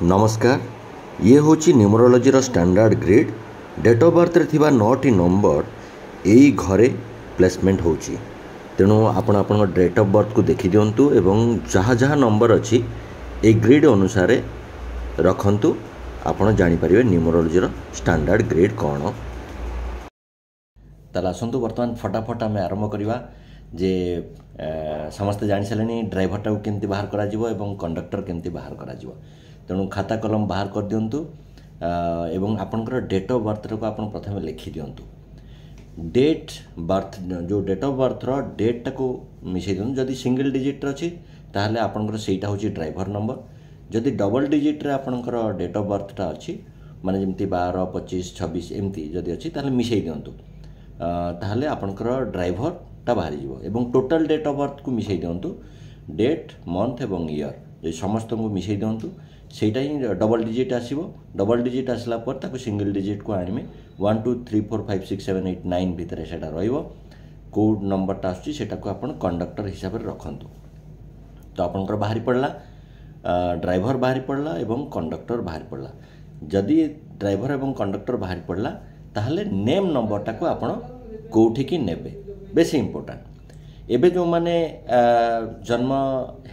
नमस्कार। ये हूँ numerology standard grid. Date of birth रे 9टी नंबर यही घरे प्लेसमेंट होची। तेणु आपण आपण डेट ऑफ बर्थ को देखी दिंतु एवं जहाँ जहाँ नंबर अच्छी ए ग्रिड अनुसार रखंतु। आपण जानीपर न्यूमरोलोजी स्टैंडर्ड ग्रिड कौन। ताला आसतु बर्तमान फटाफट आम आरंभ करवा जे समस्ते जानी सारे ड्राइवरटा को केमती बाहर करा जिवो एवं कंडक्टर केमती बाहर करा जिवो। तेणु खाता कलम बाहर कर दिंतु एवं आपनकर डेट ऑफ बर्थ को आप प्रथम लिखि दिंतु। डेट बर्थ जो डेट ऑफ बर्थ डेटा को मिसई दिंतु। जदि सिंगल डिजिट अच्छी ताहले आपनकर सेटा होची ड्राइवर नंबर। जदि डबल डिजिट रे आपनकर डेट ऑफ बर्थटा अच्छी माने जमती 12, 25, 26 एमती जदि अच्छी ताहले मिसई दिंतु। ताहले आपनकर ड्राइवरटा बाहर जीवो एवं टोटल डेट ऑफ बर्थ को मिसई दिंतु। डेट, मंथ एवं ईयर ये समस्त को मिसई दिंतु। सेटा ही डबल डिजिट आसीबो। डबल डिजिट आसला पर ताको सिंगल डिजिट को आनिमे 1 2 3 4 5 6 7 8 9 भितर सेटा रहिबो। कोड नंबरटा आछी सेटा को आपण कंडक्टर हिसाब रे रखंतु। तो आपनकर बाहरी पड़ला ड्राइवर बाहरी पड़ला एवं कंडक्टर बाहरी पड़ला। जदि ड्राइवर एवं कंडक्टर बाहरी पड़ला ताहले नेम नंबरटा को आपण कोठी की नेबे बेसी इंपोर्टेंट। एबे जो माने जन्म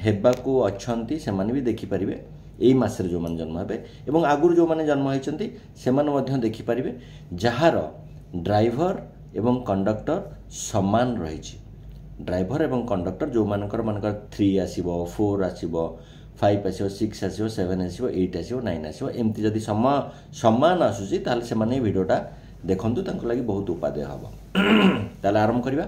हेबा को अछंती से माने भी देखि परिबे एई मासरे जो माने जन्म हेबे एवं आगुर जो माने जन्म होइचंती से माने मध्य देखि परिबे जहार ड्राइवर एवं कंडक्टर समान रहिछि। ड्राइवर एवं कंडक्टर जो मानकर 3 आसीबो, 4 आसीबो, 5 आसीबो, 6 आसीबो, 7 आसीबो, 8 आसीबो, 9 आसीबो एमती जदि समान आसुछि ताले से माने वीडियोटा देखंतु तांको लागि बहुत उपादेय हबो। ताले आरंभ करिवा।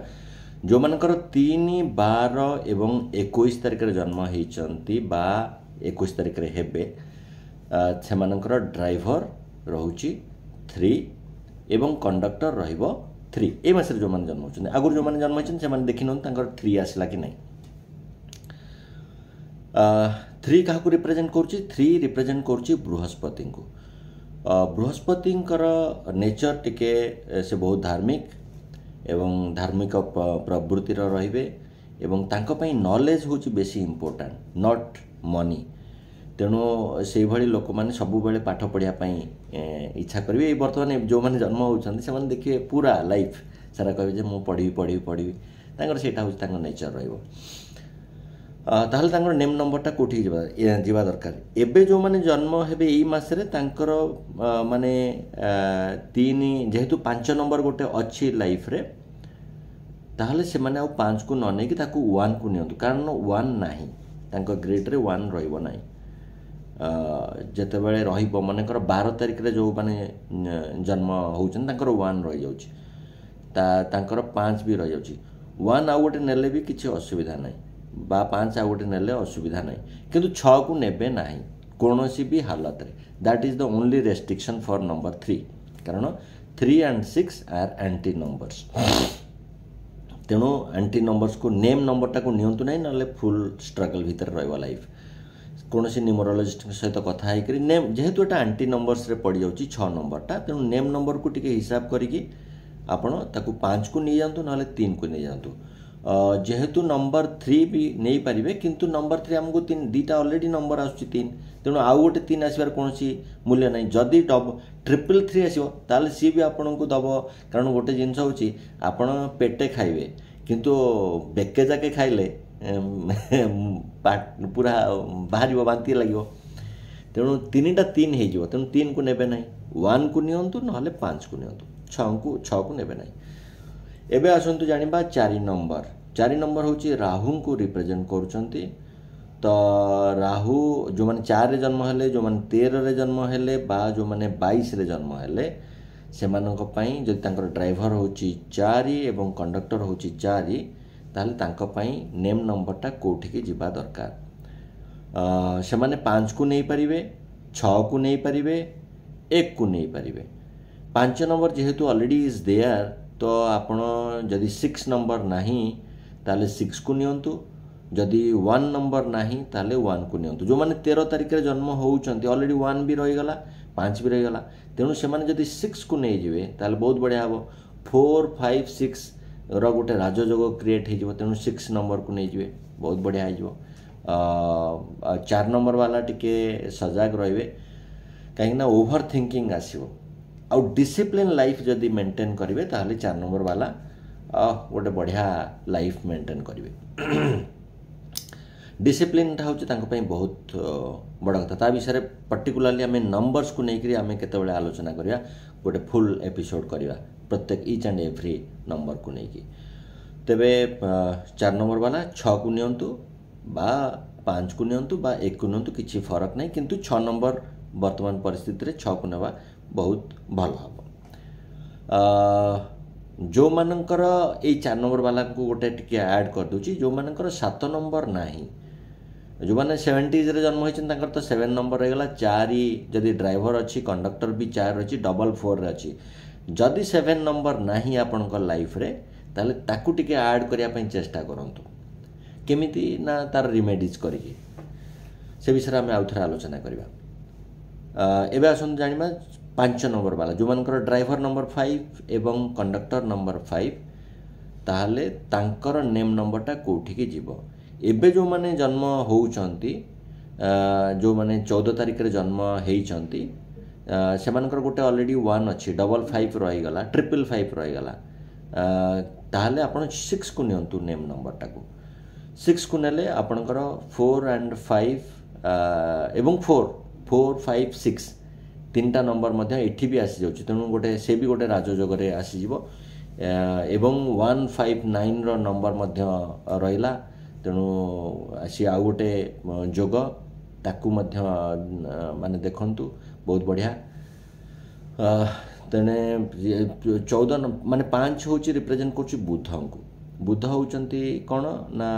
जो मानकर 3, 12 एवं 21 तारिख रे जन्म होइचंती बा 21 तारिख रे हेबे से मानकर ड्राइवर रहुची 3 एवं कंडक्टर रहिबो 3। ए मासरे जो मान जन्म होचंती आगुर जो मान जन्म होचंती से मान देखिनन तांकर 3 आसला कि नै। 3 काहा को रिप्रेजेंट करची? 3 रिप्रेजेंट करची बृहस्पति को। बृहस्पति नेचर टिके से बहुत धार्मिक एवं धार्मिक प्रवृत्ति रहिबे एवं तांको पई नॉलेज होची बेसी इंपोर्टेंट नॉट मनी। तेणु से भली लोक माने सब बेले पाठ पढ़िया पई इच्छा करिवे। वर्तमान जो माने जन्म होचंती से माने देखिए पूरा लाइफ सारा कहबे जे मु पढ़ी तांकर सेटा होची तांकर नेचर रहिबो। ताहले तांकर नेम नंबरटा कोठी जीवा दरकार। एबे जो माने जन्म हेबे एई मासरे तांकर माने 3 जेहेतु 5 नंबर गोटे अच्छी लाइफ रे ताहले से माने आ 5 को न नै कि ताकू 1 को नियंतु। कारण 1 नाही तांकर ग्रेड रे 1 रहिबो नाही। जते बेले रहिबो मानेकर 12 तारिख रे जो माने जन्म होउछन तांकर 1 रहि जाउची तांकर 5 भी रहि जाउची। 1 आ गोटे नेले भी किछि असुविधा नाही बा 5 आ गोटे नेले असुविधा नाही किंतु 6 को नेबे नाही कोनोसी भी हालत रे। That is the only restriction for number 3 कारण 3 and 6 आर एंटी नंबर्स। तेणु एंटी नंबर्स को नेम नंबरटा को नियंतु नाही नले फुल स्ट्रगल भीतर रहबा लाइफ। कोनोसी न्यूमरोलॉजिस्ट सहित कथा है करी नेम जेहेतु एटा एंटी नंबर्स रे पड़ जाउची 6 नंबरटा। तेणु नेम नंबर को टिके हिसाब करिकी आपण ताकू 5 को नै जानतु नले 3 को नै जानतु। जेहेतु नंबर 3 भी नहीं पारिबे किंतु नंबर 3 हमको 3 दीटा ऑलरेडी नंबर आसुची 3 तेणु आउ गोटे 3 आसबार कोनोसी मूल्य नहीं। जदि 333 आसीबो ताले सी भी आपन को दबो। कारण गोटे जिंस होची आपण पेटे खाइबे किंतु बेके जाके खाइले पूरा बाहर बांती लगे। तेणु 3टा 3 हो जाव। तेणु 3 को नेबे नहीं 1 को नियंतु नहले 5 को नियंतु 6 को नेबे नहीं। एबे आसंतु जानिबा 4 नंबर। 4 नंबर होची राहु को रिप्रेजेंट करूचंती। तो राहु जो माने 4 रे जन्म हेले जो माने 13 रे जन्म हेले बा जो माने 22 रे जन्म हेले से मानक पई जदि तांकर ड्राइवर होची 4 एवं कंडक्टर होची 4 ताहले तांको पई नेम नंबरटा कोठी के जिबा दरकार। से माने 5 को नहीं पारिबे, 6 को नहीं पारिबे, 1 को नहीं पारिबे। 5 नंबर जेहेतु ऑलरेडी इज देयर तो आपण जदि 6 नंबर नाही ताले 6 को नियंतु। जदि 1 नंबर नाही ताले 1 को नियंतु। जो माने 13 तारिख रे जन्म होउचंती ऑलरेडी 1 भी रहि गला 5 भी रहि गला। तेणु से माने जदि 6 को नहीं जिवे ताले बहुत बढ़िया हबो। 4 5 6 रो गोटे राजयोग क्रिएट हे जिवो। तेणु 6 नंबर को नहीं जिवे बहुत बढ़िया हे जिवो। चार नंबर वाला टिके सजाग रहिबे कहीं ओभर थिंकिंग आसीबो आउ डिसिप्लिन लाइफ जदि मेंटेन करेंगे ताहले चार नंबर वाला गोटे बढ़िया लाइफ मेंटेन करेंगे डिसिप्लिन हूँ बहुत बड़ कथा ता विषय पर्टिकुलाली आम नंबर्स को लेकर आम केतबेले आलोचना करिया गोटे फुल एपिसोड करिया प्रत्येक ईच एंड एवरी नंबर को लेकिन तेबे चार नंबर वाला 6 को नियंतु बा 5 को नियंतु बा 1 को नियंतु किसी फरक नहीं किंतु 6 नंबर वर्तमान परिस्थिति रे 6 को नेवा बहुत भल हम जो मानकर ये 4 नंबर वाला को गोटे टिके ऐड कर दूची जो मानकर 7 नंबर नहीं जो मैंने 70s रे जन्म होइछन तो 7 नंबर रहेगा 4 जदि ड्राइवर अच्छी कंडक्टर भी 4 अच्छी डबल 4 रे अच्छी जदि 7 नंबर नहीं आपनकर लाइफ रे ताले ताकू टिके ऐड करिया पई चेष्टा करंतु केमिति ना तार रिमेडीज करिके से विषय आम आउ थे आलोचना करवा एबे आसन जानिबा 5 नंबर वाला जो मानकर ड्राइवर नंबर 5 एवं कंडक्टर नंबर 5 ताहले तांकर नेम नंबरटा कोठिके जीवो एबे जो माने जन्म होउचंती जो माने 14 तारिख रे जन्म हेइचंती से मानकर गोटे ऑलरेडी 1 अच्छी डबल 5 रही गला ट्रिपल 5 रही गला ताहले आपण 6 को नियंतु नेम नंबरटा को 6 को नेले आपणकर 4 एंड 5 एवं 4 5 6 तीनटा नंबर मध्य एठी भी आसी जाउची तेणु गोटे से भी गोटे राजयोग रे आसी जिवो एवं 159 रो नंबर मध्य रहिला तेणु आसी आ गोटे जोग ताकू मध्य माने देखंतु बहुत बढ़िया तेने 14 माने 5 होची रिप्रेजेंट करची बुध को बुध होचंती कोन ना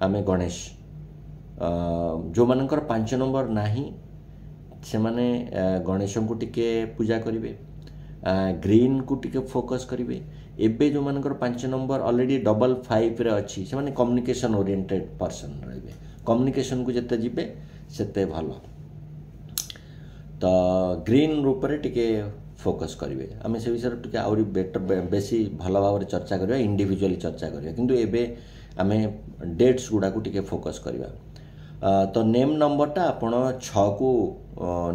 आमे गणेश जो मानकर 5 नंबर नाही से माने गणेश को टिके पूजा करिवे ग्रीन को टिके फोकस करिवे एबे जो मानकर 5 नंबर ऑलरेडी डबल 5 रे अच्छी से माने कम्युनिकेशन ओरिएंटेड पर्सन रहिबे कम्युनिकेशन को जते जिबे सेते भलो तो ग्रीन रूप रे टिके फोकस करिवे आमे से विषय टिके आउरी बेटर बेसी भलो भाव चर्चा करिवा इंडिविजुअली चर्चा करिवा किंतु एबे आमे डेट्स गुडा को टिके फोकस करिवा तो नेम नंबरटा आपण 6 को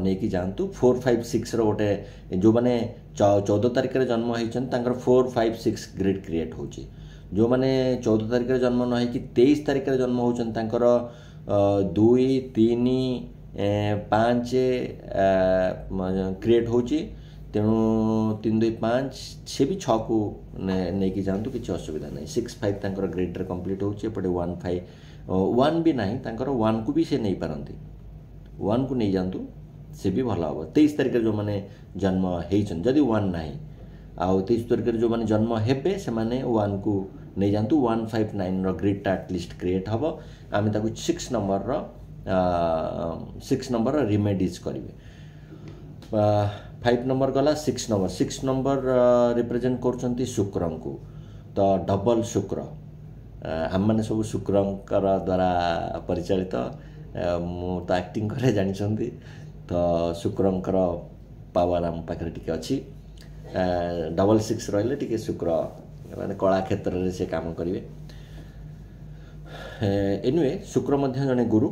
नेकी जानतु 4 5 6 रो गोटे जो माने 14 तारिख रे जन्म होइछन तांकर 4 5 6 ग्रिड क्रिएट होची जो माने 14 तारिख रे जन्म न है कि 23 तारिख रे जन्म होइछन तांकर 2 3 5 क्रिएट होची तेणु 3 2 5 से भी 6 को नेकी जानतु किछि असुविधा नहीं 6 5 तांकर ग्रिड रे कंप्लीट होची एपटे 1 5 1 भी नहीं तांकर 1 को भी से नहीं पारंती 1 को नहीं जानतु से भी भला हम 23 तारिख जो माने जन्म हेइछन जदि 1 नहीं आउ 23 तारिख जो माने जन्म हेबे से माने 1 को नहीं जानतु 159 रो ग्रिड टा एटलीस्ट क्रिएट हबो आमे ताकू 6 नंबर रो 6 नंबर रो रिमेडीज करिवे 5 नंबर गला 6 नंबर रिप्रेजेंट करचंती शुक्र को तो डबल शुक्र आम मैंने सब शुक्रंकर द्वारा परिचालित मु तो एक्टिंग करे जानी तो शुक्रंकर पावर आम पाखे टिके अच्छी डबल 6 रहिले टिके शुक्र माने कला क्षेत्र में से काम करेंगे एनिवे शुक्र मध्य जने गुरु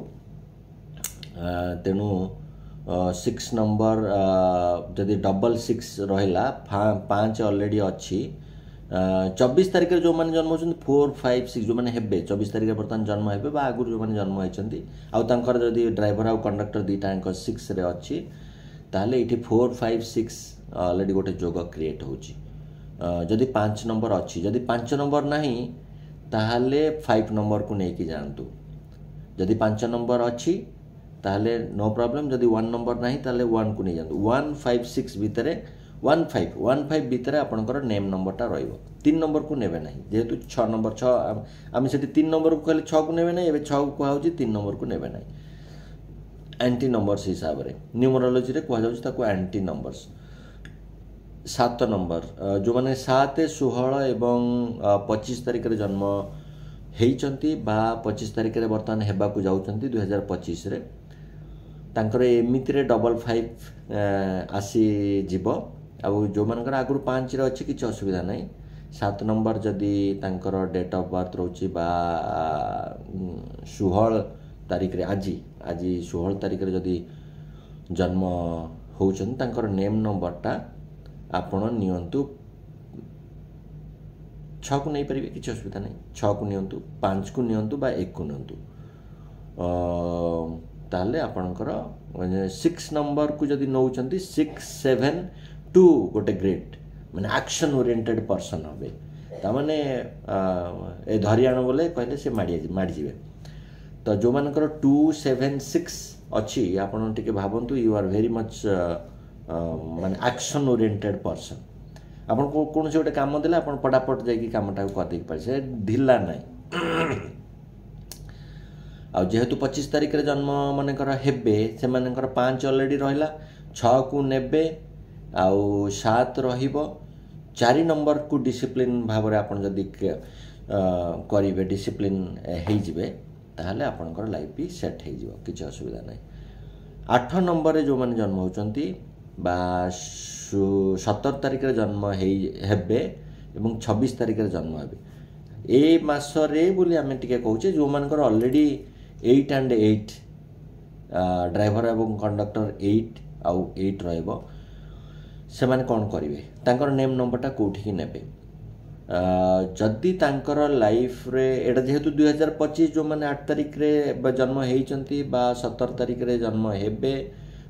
तेणु 6 नंबर जदि डबल 6 रहिला 5 ऑलरेडी अच्छी 24 तारिख जो मैंने जन्म होती 4 5 6 जो मैंने हेबे 24 तारिख बर्तमान जन्म हेबे बा आगुर जो मैंने जन्म होती आउ तांकर जदि ड्राइवर आउ कंडक्टर दीटा 6 रे अच्छी ताहले इठी 4 5 6 ऑलरेडी गोटे जोग क्रिएट होची जदि 5 नंबर अच्छी जदि 5 नंबर नहीं ताहले 5 नंबर को नेकी जानतु जदि 5 नंबर अच्छी ताहले नो प्रॉब्लम जदि 1 नंबर नहीं ताहले 1 को नहीं जानतु 1 5 6 भितरे 1 5 भितर आपणकर नेम नंबरटा रहिबो 3 नंबर को नेबे नहीं जेहेतु 6 नंबर 6 आम से 3 नंबर को कहले 6 को नेबे नहीं एबे 6 को कहउची 3 नंबर को नेबे नहीं एंटी नंबर्स हिसाब रे न्यूमरोलॉजी रे कहउ छी ताको एंटी नंबर्स 7 नंबर जो माने 7 16 एवं 25 तारिख रे जन्म हेइचंती बा 25 तारिख रे वर्तमान हेबा को जाउचंती 2025 रे तांकर एमिति रे डबल 5 आसी जीवो आउ जो मानकर आगुर 5 रे अछि किछ असुविधा नहीं 7 नंबर जदि तांकर डेट ऑफ बर्थ रोची बा 16 तारीख रे आज 16 तारीख रे जदि जन्म होउछन तांकर नेम नंबरटा आपण नियंतु 6 को नहीं पारे किसी असुविधा नहीं 6 को नियंतु 5 को नियंतु बा 1 को नियंतु ताले आपणकर 6 नंबर को जदि नौचंती 672 गोटे ग्रेट माने एक्शन ओरिएंटेड पर्सन हबे ता माने ए धरियाण बोले कहले से माडी जिवे तो जो मानकर 276 अच्छी आपण टिके भाबंतु यू आर वेरी मच माने एक्शन ओरिएंटेड पर्सन आपण को कोन से गोटे काम देला आपण पटापट जाई की कामटा को कर दे पारे से ढिला नाही आ जेहेतु 25 तारीख रे जन्म मानकर हेबे से मानकर 5 ऑलरेडी रहिला 6 को नेबे आउ 7 रहिबो 4 नंबर को डिसिप्लिन भाव रे आपण जदी करिवे डिसिप्लिन हे जिवे ताहले आपनकर लाइफ भी सेट हे जिवो किछ असुविधा नाही 8 नंबर रे जो माने जन्म होचंती बा 17 तारीख रे जन्म हेबे एवं 26 तारीख रे जन्म हेबे ए मास रे बोली आमे टिके कहूचे जो मानकर ऑलरेडी 8 and 8 ड्राइवर एवं कंडक्टर 8 आउ 8 रहइबो से माने कोन करिवे तांकर नेम नंबरटा कोठी की नेबे जदि तांकर लाइफ रे एटा जेहेतु 2025 जो माने 8 तारीख रे जन्म हेइचंती बा 17 तारीख रे जन्म हेबे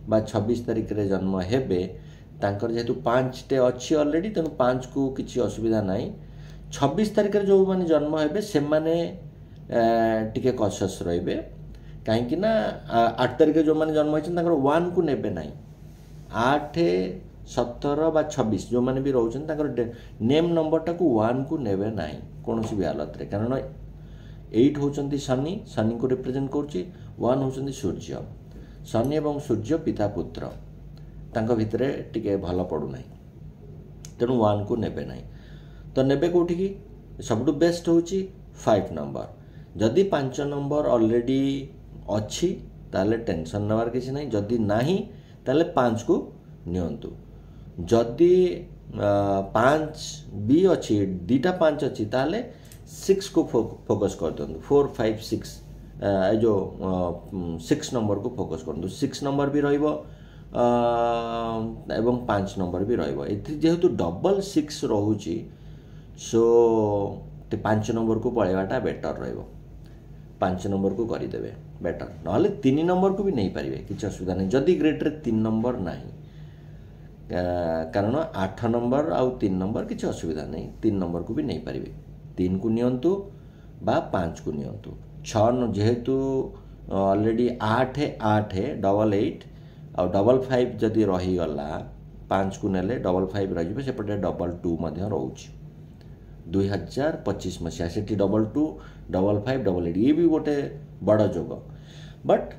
बा 26 तारीख रे जन्म हेबे तांकर जेहेतु 5 टे अछि ऑलरेडी तनु 5 को किछि असुविधा नाही 26 तारीख रे जो माने जन्म हेबे से माने टिके कॉशियस रहिबे काहे कि ना 8 तारीख रे जो माने जन्म हेइछन तांकर 1 को नेबे नाही 8 17 बा 26 जो माने भी रहउछन तांकर नेम नंबरटा को 1 को नेबे नाही कोनोसी भी हालत रे कारण 8 होचंती शनि को रिप्रेजेंट करछि 1 होचंती सूर्य शनि एवं सूर्य पिता पुत्र तांको भितरे टिके भलो पडु नाही तेनु 1 को नेबे नाही तो नेबे कोठी की सबटु बेस्ट होची 5 नंबर जदि 5 नंबर ऑलरेडी अछि ताले टेंशन नवार किछि नाही जदि नाही ताले 5 को नियंतु जदि 5 भी अछि दीटा 5 अछि ताले 6 को फोकस कर दंतु 4 5 6 ए जो 6 नंबर को फोकस करदु 6 नंबर भी रहइबो एवं 5 नंबर भी रहइबो एथि जेहेतु डबल 6 रहउची सो 5 नंबर को पळेवाटा बेटर रहइबो 5 नंबर को करि देबे बेटर नहले 3 नंबर को भी नहीं पारिबे किछ असुविधा नहीं जदि ग्रेड रे 3 नंबर नाही कारण 8 नंबर आउ 3 नंबर किछ असुविधा नहीं 3 नंबर को भी नहीं पारिबे 3 को नियंतु बा 5 को नियंतु 6 जेहेतु ऑलरेडी 8 डबल 8 आ डबल 5 जदि रही गला 5 को नेले डबल 5 रही जिवे सेपटे डबल 2 मध्ये रहउची 2025 मसिया सेठी डबल 2 डबल 5 डबल 8 ये भी गोटे बड़ जोग बट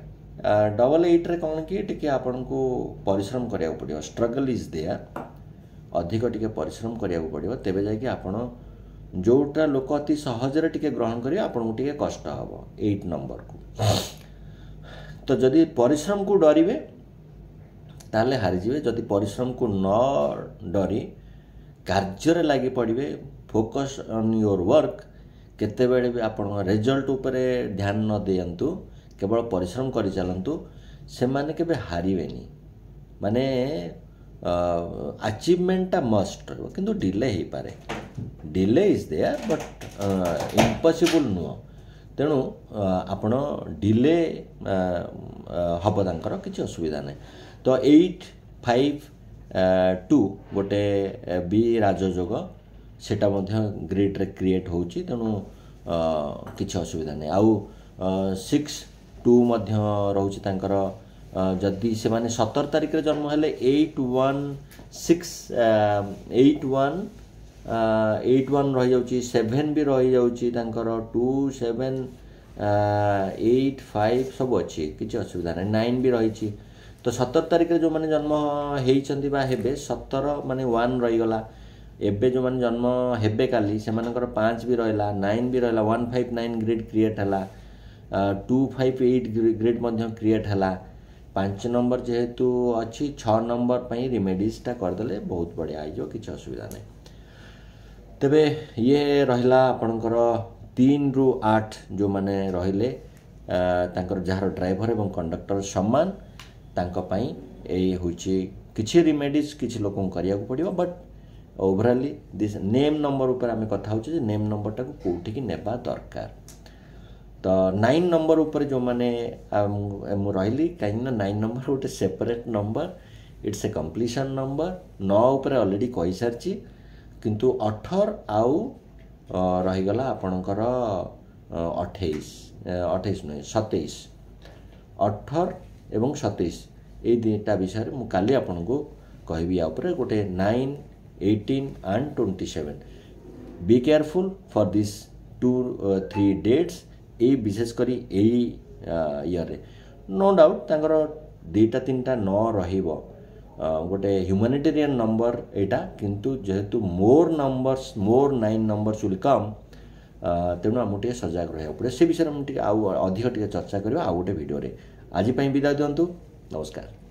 डबल 8 रे कोन कि टिके आपन को परिश्रम करिया पड़ियो स्ट्रगल इज देयर अधिक टिके परिश्रम करिया पड़ियो तेबे जाय कि आपन जोटा लोक अति सहज रे टिके ग्रहण करियो आपन को टिके कष्ट हबो 8 नंबर को तो जदि परिश्रम को डरिवे ताले हारि जिवे जदि परिश्रम को न डरी कार्य रे लागि पड़िवे फोकस ऑन योर वर्क केते बेले भी आपन रिजल्ट ऊपर ध्यान न देयंतु केवल परिश्रम करि चलंतु से माने केबे हारिवेनी माने अचीवमेंट मस्ट किंतु डिले ही पारे delay is there but impossible नुह तेणु आपण डिले हब तांकर किछि असुविधा नै तो 8 5 2 गोटे बी राजयोग सेटा मध्य ग्रिड रे क्रिएट होउची तेणु किछि असुविधा नै आउ 6 2 मध्य रहउची तांकर जदि से माने 17 तारीख रे जन्म हेले 81 रही जाउची 7 भी रही जाउची तांकर 2 7 8 5 सब अछि किछि असुविधा नै 9 भी रहिची तो 17 तारीख रे जो माने जन्म हेइचंती बा हेबे 17 माने 1 रही गला एबे जो माने जन्म हेबे काली से मानकर 5 भी रहला 9 भी रहला 159 ग्रेड क्रिएट हला 258 ग्रेड मध्य क्रिएट हला 5 नंबर जेहेतु अच्छी 6 नंबर पई रिमेडीज टा कर देले बहुत बढ़िया आइजो किछ असुविधा नै तबे ये रहला आपनकर 3 रु 8 जो माने रहिले तांकर जहाँ ड्राइवर एवं कंडक्टर सम्मान तांको पई ए होची किछि रिमेडीज किछि लोकन करिया को पड़िबो बट ओवरऑली दिस नेम नंबर ऊपर आमे कथा होची जे नेम नंबर टाको कोठी की नेबा दरकार तो 9 नंबर ऊपर जो माने मु रहली काई ना 9 नंबर गोटे separate number it's a completion number 9 ऊपर ऑलरेडी कहि सारची किंतु 18 आउ रही गला आपणकर 28 नहीं 27 18 एवं 27 ए दुटा विषय मु काली आपन को कहबी या ऊपर गोटे 9 18 and 27 be careful for this 2-3 dates ए विशेष करी ए ईयर नो डाउट तांकर दुटा तीनटा न रहिबो गोटे ह्यूमैनिटेरियन नंबर एटा किंतु जेहेतु मोर 9 नंबर्स विल कम तेणु आम टे सजग रहा पड़े से विषय में अधिक चर्चा करवा आउ गोटे भिडियो आज विदा दिंतु नमस्कार।